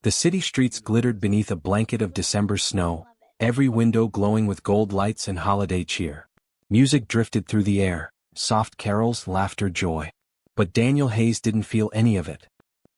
The city streets glittered beneath a blanket of December snow, every window glowing with gold lights and holiday cheer. Music drifted through the air, soft carols, laughter, joy. But Daniel Hayes didn't feel any of it.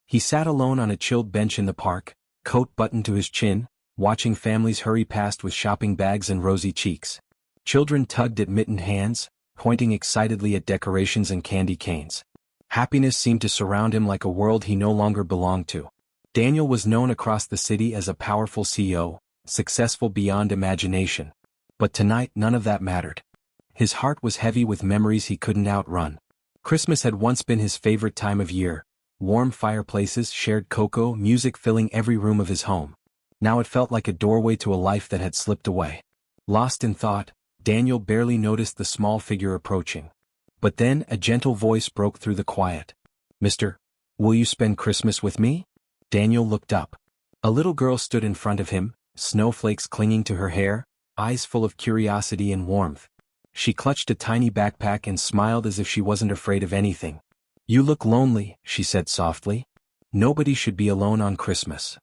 He sat alone on a chilled bench in the park, coat buttoned to his chin, watching families hurry past with shopping bags and rosy cheeks. Children tugged at mittened hands, pointing excitedly at decorations and candy canes. Happiness seemed to surround him like a world he no longer belonged to. Daniel was known across the city as a powerful CEO, successful beyond imagination. But tonight none of that mattered. His heart was heavy with memories he couldn't outrun. Christmas had once been his favorite time of year. Warm fireplaces, shared cocoa, music filling every room of his home. Now it felt like a doorway to a life that had slipped away. Lost in thought, Daniel barely noticed the small figure approaching. But then a gentle voice broke through the quiet. "Mister, will you spend Christmas with me?" Daniel looked up. A little girl stood in front of him, snowflakes clinging to her hair, eyes full of curiosity and warmth. She clutched a tiny backpack and smiled as if she wasn't afraid of anything. "You look lonely," she said softly. "Nobody should be alone on Christmas."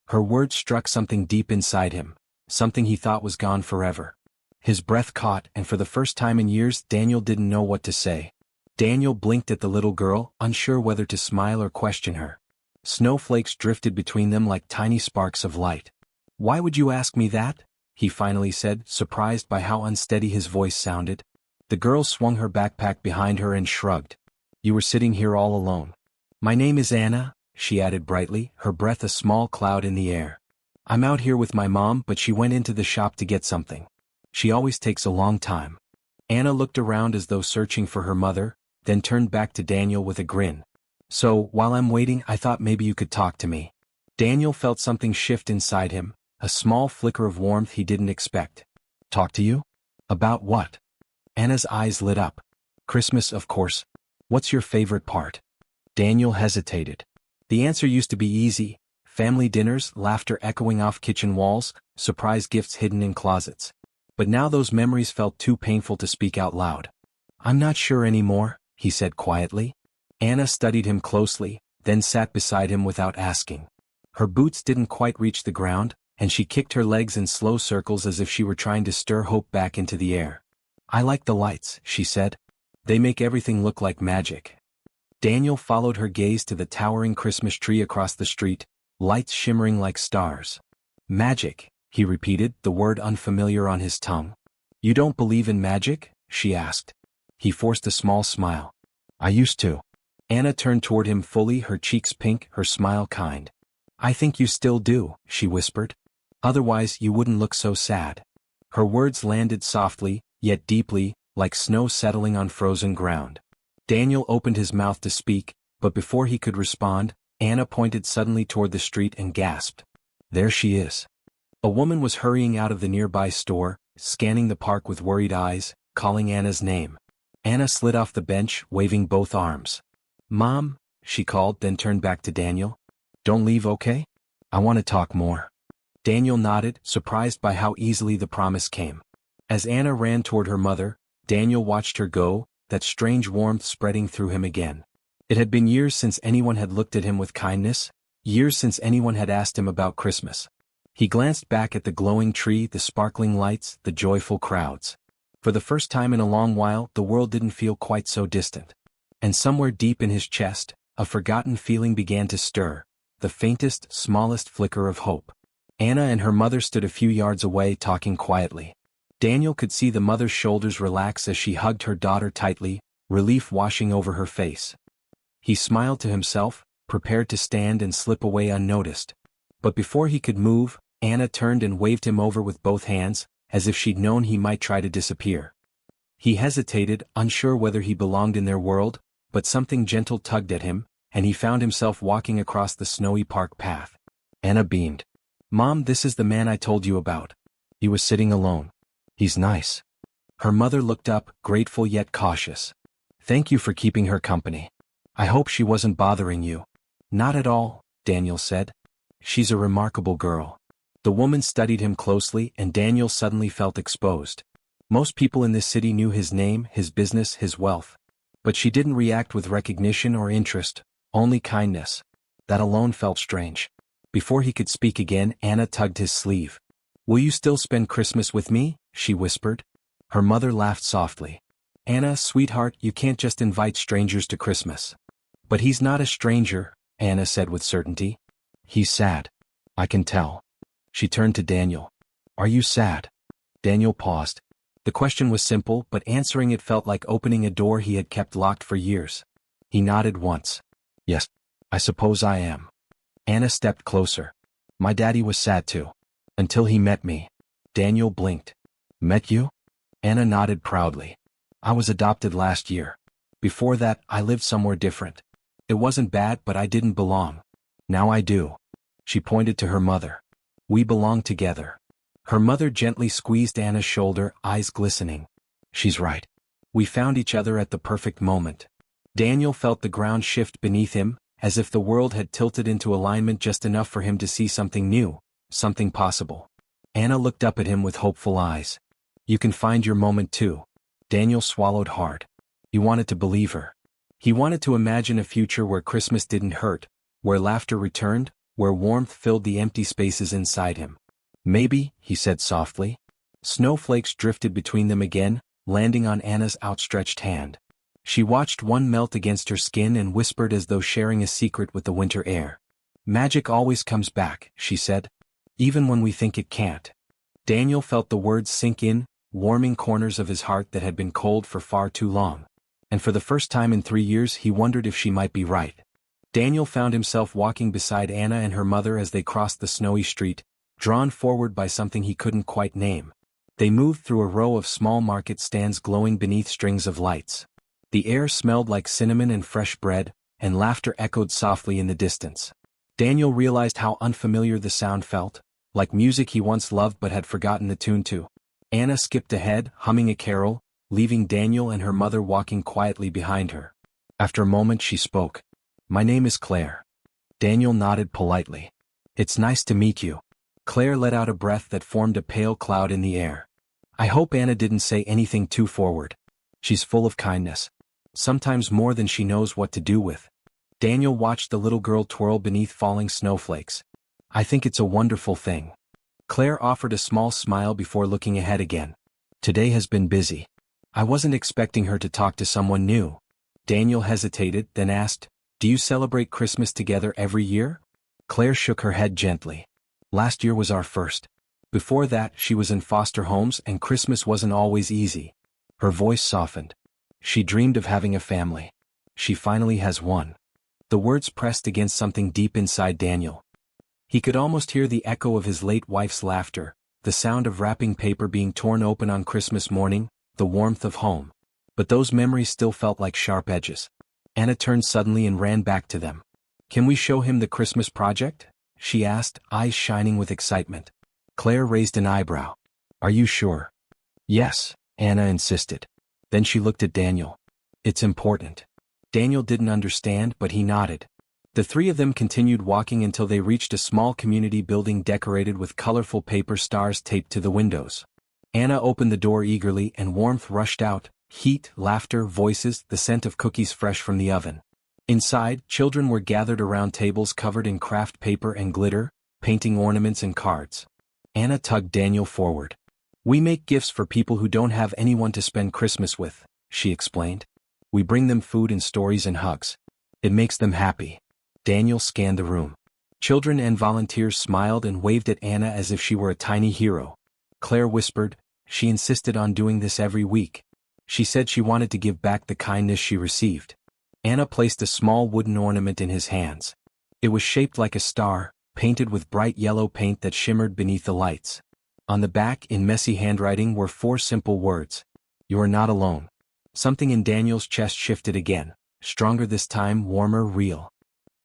Her words struck something deep inside him, something he thought was gone forever. His breath caught, and for the first time in years Daniel didn't know what to say. Daniel blinked at the little girl, unsure whether to smile or question her. Snowflakes drifted between them like tiny sparks of light. "Why would you ask me that?" he finally said, surprised by how unsteady his voice sounded. The girl swung her backpack behind her and shrugged. "You were sitting here all alone." "My name is Anna," she added brightly, her breath a small cloud in the air. "I'm out here with my mom, but she went into the shop to get something. She always takes a long time." Anna looked around as though searching for her mother, then turned back to Daniel with a grin. "So, while I'm waiting, I thought maybe you could talk to me." Daniel felt something shift inside him, a small flicker of warmth he didn't expect. "Talk to you? About what?" Anna's eyes lit up. "Christmas, of course. What's your favorite part?" Daniel hesitated. The answer used to be easy: family dinners, laughter echoing off kitchen walls, surprise gifts hidden in closets. But now those memories felt too painful to speak out loud. "I'm not sure anymore," he said quietly. Anna studied him closely, then sat beside him without asking. Her boots didn't quite reach the ground, and she kicked her legs in slow circles as if she were trying to stir hope back into the air. "I like the lights," she said. "They make everything look like magic." Daniel followed her gaze to the towering Christmas tree across the street, lights shimmering like stars. "Magic," he repeated, the word unfamiliar on his tongue. "You don't believe in magic?" she asked. He forced a small smile. "I used to." Anna turned toward him fully, her cheeks pink, her smile kind. "I think you still do," she whispered. "Otherwise you wouldn't look so sad." Her words landed softly, yet deeply, like snow settling on frozen ground. Daniel opened his mouth to speak, but before he could respond, Anna pointed suddenly toward the street and gasped. "There she is." A woman was hurrying out of the nearby store, scanning the park with worried eyes, calling Anna's name. Anna slid off the bench, waving both arms. "Mom," she called, then turned back to Daniel. "Don't leave, okay? I want to talk more." Daniel nodded, surprised by how easily the promise came. As Anna ran toward her mother, Daniel watched her go, that strange warmth spreading through him again. It had been years since anyone had looked at him with kindness, years since anyone had asked him about Christmas. He glanced back at the glowing tree, the sparkling lights, the joyful crowds. For the first time in a long while, the world didn't feel quite so distant. And somewhere deep in his chest, a forgotten feeling began to stir, the faintest, smallest flicker of hope. Anna and her mother stood a few yards away talking quietly. Daniel could see the mother's shoulders relax as she hugged her daughter tightly, relief washing over her face. He smiled to himself, prepared to stand and slip away unnoticed. But before he could move, Anna turned and waved him over with both hands, as if she'd known he might try to disappear. He hesitated, unsure whether he belonged in their world, but something gentle tugged at him, and he found himself walking across the snowy park path. Anna beamed. "Mom, this is the man I told you about." He was sitting alone. "He's nice." Her mother looked up, grateful yet cautious. "Thank you for keeping her company. I hope she wasn't bothering you." "Not at all," Daniel said. "She's a remarkable girl." The woman studied him closely, and Daniel suddenly felt exposed. Most people in this city knew his name, his business, his wealth. But she didn't react with recognition or interest, only kindness. That alone felt strange. Before he could speak again, Anna tugged his sleeve. "Will you still spend Christmas with me?" she whispered. Her mother laughed softly. "Anna, sweetheart, you can't just invite strangers to Christmas." "But he's not a stranger," Anna said with certainty. "He's sad. I can tell." She turned to Daniel. "Are you sad?" Daniel paused. The question was simple, but answering it felt like opening a door he had kept locked for years. He nodded once. "Yes, I suppose I am." Anna stepped closer. "My daddy was sad too. Until he met me." Daniel blinked. "Met you?" Anna nodded proudly. "I was adopted last year. Before that, I lived somewhere different. It wasn't bad, but I didn't belong. Now I do." She pointed to her mother. "We belong together." Her mother gently squeezed Anna's shoulder, eyes glistening. "She's right. We found each other at the perfect moment." Daniel felt the ground shift beneath him, as if the world had tilted into alignment just enough for him to see something new, something possible. Anna looked up at him with hopeful eyes. "You can find your moment too." Daniel swallowed hard. He wanted to believe her. He wanted to imagine a future where Christmas didn't hurt, where laughter returned, where warmth filled the empty spaces inside him. "Maybe," he said softly. Snowflakes drifted between them again, landing on Anna's outstretched hand. She watched one melt against her skin and whispered as though sharing a secret with the winter air. "Magic always comes back," she said. "Even when we think it can't." Daniel felt the words sink in, warming corners of his heart that had been cold for far too long. And for the first time in 3 years he wondered if she might be right. Daniel found himself walking beside Anna and her mother as they crossed the snowy street, drawn forward by something he couldn't quite name. They moved through a row of small market stands glowing beneath strings of lights. The air smelled like cinnamon and fresh bread, and laughter echoed softly in the distance. Daniel realized how unfamiliar the sound felt, like music he once loved but had forgotten the tune to. Anna skipped ahead, humming a carol, leaving Daniel and her mother walking quietly behind her. After a moment she spoke. "My name is Claire." Daniel nodded politely. "It's nice to meet you." Claire let out a breath that formed a pale cloud in the air. "I hope Anna didn't say anything too forward. She's full of kindness. Sometimes more than she knows what to do with." Daniel watched the little girl twirl beneath falling snowflakes. "I think it's a wonderful thing." Claire offered a small smile before looking ahead again. "Today has been busy. I wasn't expecting her to talk to someone new." Daniel hesitated, then asked, "Do you celebrate Christmas together every year?" Claire shook her head gently. "Last year was our first. Before that, she was in foster homes and Christmas wasn't always easy." Her voice softened. "She dreamed of having a family. She finally has one." The words pressed against something deep inside Daniel. He could almost hear the echo of his late wife's laughter, the sound of wrapping paper being torn open on Christmas morning, the warmth of home. But those memories still felt like sharp edges. Anna turned suddenly and ran back to them. "Can we show him the Christmas project?" she asked, eyes shining with excitement. Claire raised an eyebrow. "Are you sure?" "Yes," Anna insisted. Then she looked at Daniel. "It's important." Daniel didn't understand, but he nodded. The three of them continued walking until they reached a small community building decorated with colorful paper stars taped to the windows. Anna opened the door eagerly and warmth rushed out, heat, laughter, voices, the scent of cookies fresh from the oven. Inside, children were gathered around tables covered in craft paper and glitter, painting ornaments and cards. Anna tugged Daniel forward. "We make gifts for people who don't have anyone to spend Christmas with," she explained. "We bring them food and stories and hugs. It makes them happy." Daniel scanned the room. Children and volunteers smiled and waved at Anna as if she were a tiny hero. Claire whispered, "She insisted on doing this every week. She said she wanted to give back the kindness she received." Anna placed a small wooden ornament in his hands. It was shaped like a star, painted with bright yellow paint that shimmered beneath the lights. On the back, in messy handwriting, were 4 simple words. "You are not alone." Something in Daniel's chest shifted again, stronger this time, warmer, real.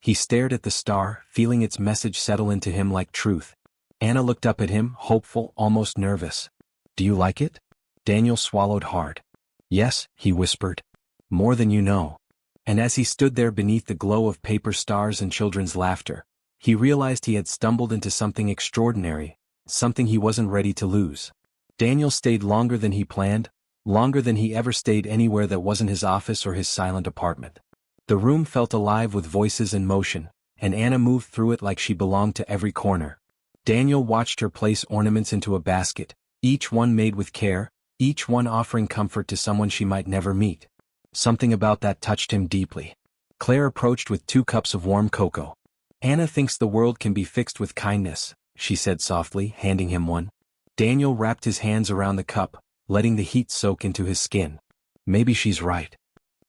He stared at the star, feeling its message settle into him like truth. Anna looked up at him, hopeful, almost nervous. "Do you like it?" Daniel swallowed hard. "Yes," he whispered. "More than you know." And as he stood there beneath the glow of paper stars and children's laughter, he realized he had stumbled into something extraordinary, something he wasn't ready to lose. Daniel stayed longer than he planned, longer than he ever stayed anywhere that wasn't his office or his silent apartment. The room felt alive with voices and motion, and Anna moved through it like she belonged to every corner. Daniel watched her place ornaments into a basket, each one made with care, each one offering comfort to someone she might never meet. Something about that touched him deeply. Claire approached with 2 cups of warm cocoa. Anna thinks the world can be fixed with kindness, she said softly, handing him one. Daniel wrapped his hands around the cup, letting the heat soak into his skin. Maybe she's right.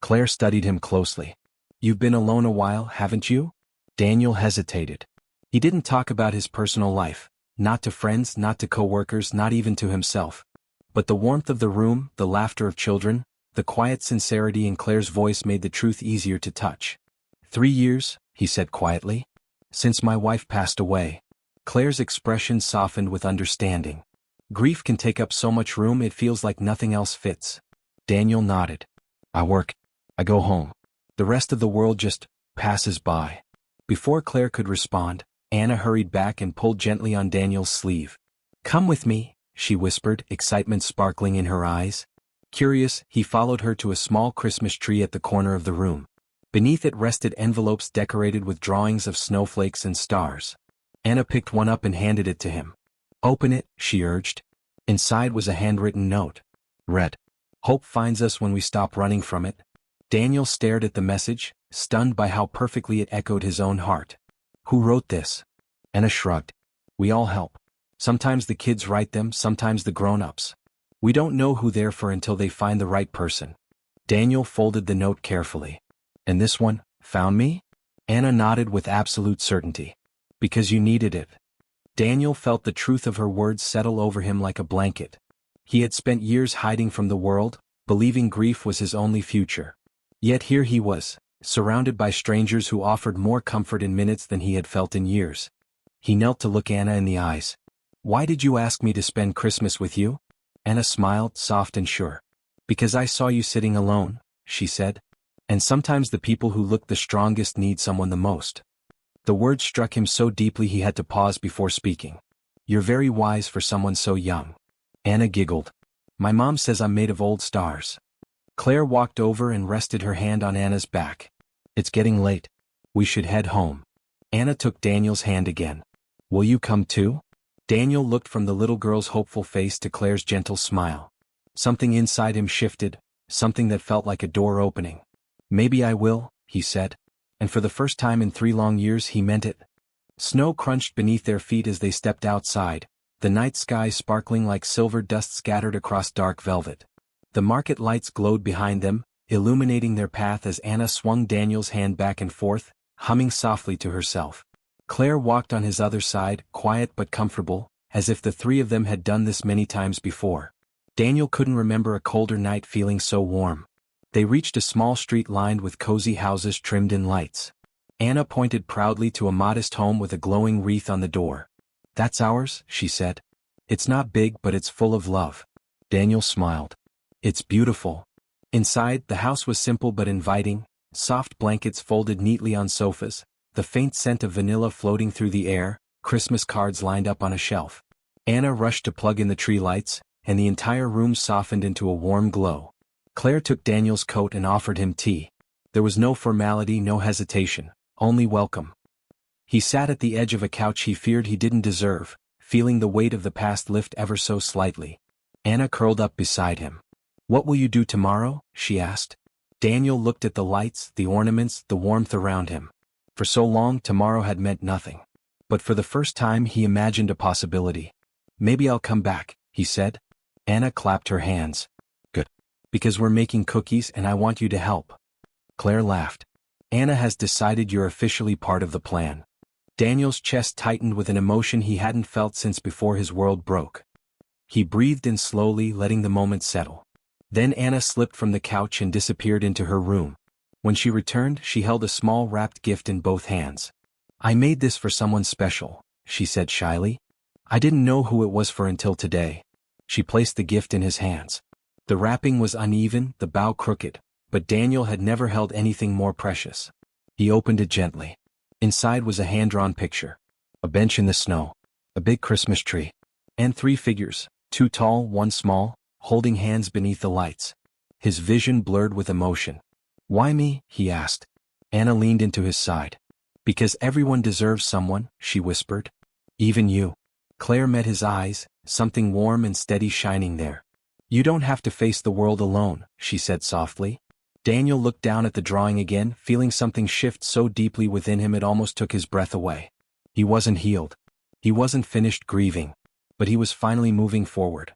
Claire studied him closely. You've been alone a while, haven't you? Daniel hesitated. He didn't talk about his personal life, not to friends, not to coworkers, not even to himself. But the warmth of the room, the laughter of children, the quiet sincerity in Claire's voice made the truth easier to touch. 3 years, he said quietly. Since my wife passed away. Claire's expression softened with understanding. Grief can take up so much room it feels like nothing else fits. Daniel nodded. I work. I go home. The rest of the world just passes by. Before Claire could respond, Anna hurried back and pulled gently on Daniel's sleeve. Come with me, she whispered, excitement sparkling in her eyes. Curious, he followed her to a small Christmas tree at the corner of the room. Beneath it rested envelopes decorated with drawings of snowflakes and stars. Anna picked one up and handed it to him. Open it, she urged. Inside was a handwritten note. Read. Hope finds us when we stop running from it. Daniel stared at the message, stunned by how perfectly it echoed his own heart. Who wrote this? Anna shrugged. We all help. Sometimes the kids write them, sometimes the grown-ups. We don't know who they're for until they find the right person. Daniel folded the note carefully. And this one, found me? Anna nodded with absolute certainty. Because you needed it. Daniel felt the truth of her words settle over him like a blanket. He had spent years hiding from the world, believing grief was his only future. Yet here he was, surrounded by strangers who offered more comfort in minutes than he had felt in years. He knelt to look Anna in the eyes. Why did you ask me to spend Christmas with you? Anna smiled, soft and sure. Because I saw you sitting alone, she said. And sometimes the people who look the strongest need someone the most. The words struck him so deeply he had to pause before speaking. You're very wise for someone so young. Anna giggled. My mom says I'm made of old stars. Claire walked over and rested her hand on Anna's back. It's getting late. We should head home. Anna took Daniel's hand again. Will you come too? Daniel looked from the little girl's hopeful face to Claire's gentle smile. Something inside him shifted, something that felt like a door opening. Maybe I will, he said. And for the first time in 3 long years he meant it. Snow crunched beneath their feet as they stepped outside, the night sky sparkling like silver dust scattered across dark velvet. The market lights glowed behind them, illuminating their path as Anna swung Daniel's hand back and forth, humming softly to herself. Claire walked on his other side, quiet but comfortable, as if the 3 of them had done this many times before. Daniel couldn't remember a colder night feeling so warm. They reached a small street lined with cozy houses trimmed in lights. Anna pointed proudly to a modest home with a glowing wreath on the door. That's ours, she said. It's not big but it's full of love. Daniel smiled. It's beautiful. Inside, the house was simple but inviting, soft blankets folded neatly on sofas, the faint scent of vanilla floating through the air, Christmas cards lined up on a shelf. Anna rushed to plug in the tree lights, and the entire room softened into a warm glow. Claire took Daniel's coat and offered him tea. There was no formality, no hesitation, only welcome. He sat at the edge of a couch he feared he didn't deserve, feeling the weight of the past lift ever so slightly. Anna curled up beside him. What will you do tomorrow? She asked. Daniel looked at the lights, the ornaments, the warmth around him. For so long, tomorrow had meant nothing. But for the first time he imagined a possibility. Maybe I'll come back, he said. Anna clapped her hands. Good. Because we're making cookies and I want you to help. Claire laughed. Anna has decided you're officially part of the plan. Daniel's chest tightened with an emotion he hadn't felt since before his world broke. He breathed in slowly, letting the moment settle. Then Anna slipped from the couch and disappeared into her room. When she returned, she held a small wrapped gift in both hands. I made this for someone special, she said shyly. I didn't know who it was for until today. She placed the gift in his hands. The wrapping was uneven, the bow crooked, but Daniel had never held anything more precious. He opened it gently. Inside was a hand-drawn picture. A bench in the snow. A big Christmas tree. And 3 figures, 2 tall, 1 small, holding hands beneath the lights. His vision blurred with emotion. Why me? He asked. Anna leaned into his side. Because everyone deserves someone, she whispered. Even you. Claire met his eyes, something warm and steady shining there. You don't have to face the world alone, she said softly. Daniel looked down at the drawing again, feeling something shift so deeply within him it almost took his breath away. He wasn't healed. He wasn't finished grieving. But he was finally moving forward.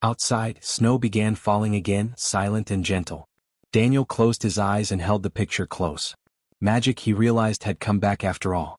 Outside, snow began falling again, silent and gentle. Daniel closed his eyes and held the picture close. Magic, he realized, had come back after all.